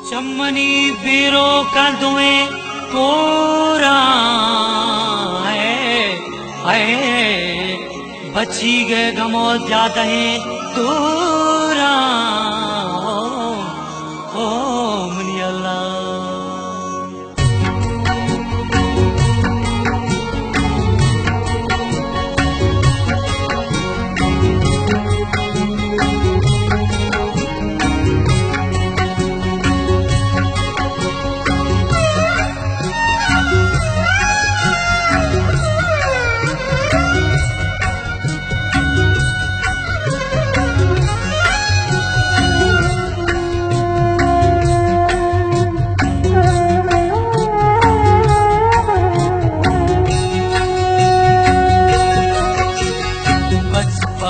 चमनी बीरो कंदुए कोरा है बची गए गमो ज्यादा है तोरा ओ मुनी अल्लाह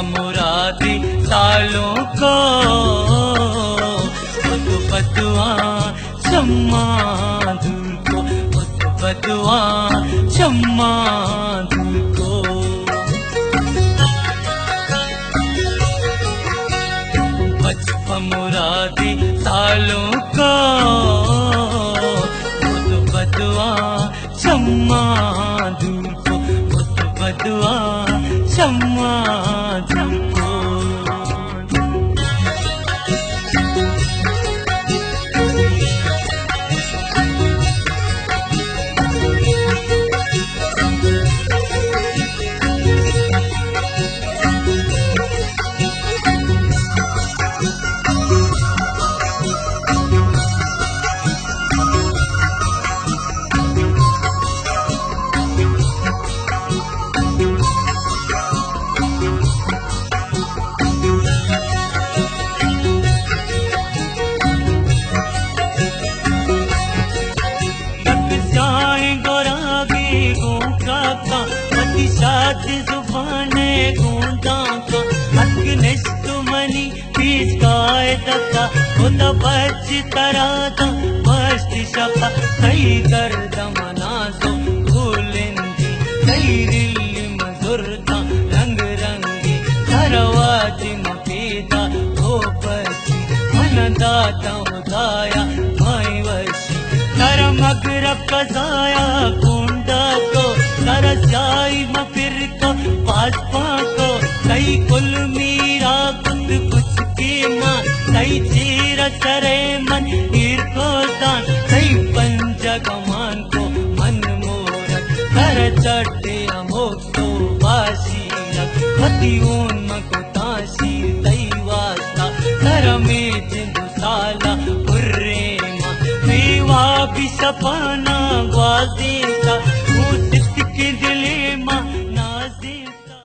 मुरादी सालों को बदुआ चम्मा दूर को बदुआ चम्मा दूर को बचपन मुरादी सालों को बदुआ चम्मा दूर को बदुआ चम्मा जुबाने गूंदा का अग्निष्ट मनी बीच गाय दका होता बच तराता मस्ती शका सही कर दमना सो भूलेंदी सही रिल्ली मजुरता रंग रंगी सरवाजी मपीता हो पची मन दाता उदाया माई वशी तर मगरब कजाया कुंडा को तर जाई फिर को पासपा को कई कुल मीरा कुछ कुछ की माँ कई चीर करे मन हीर को दान कई पंचगमान को मन मोरक कर चढ़े अमोक तो बाशीरक पति उन्मक ताशी दई वास्ता कर में जिंदु साला पुर्रे माँ विवा भी सपना ग्वादी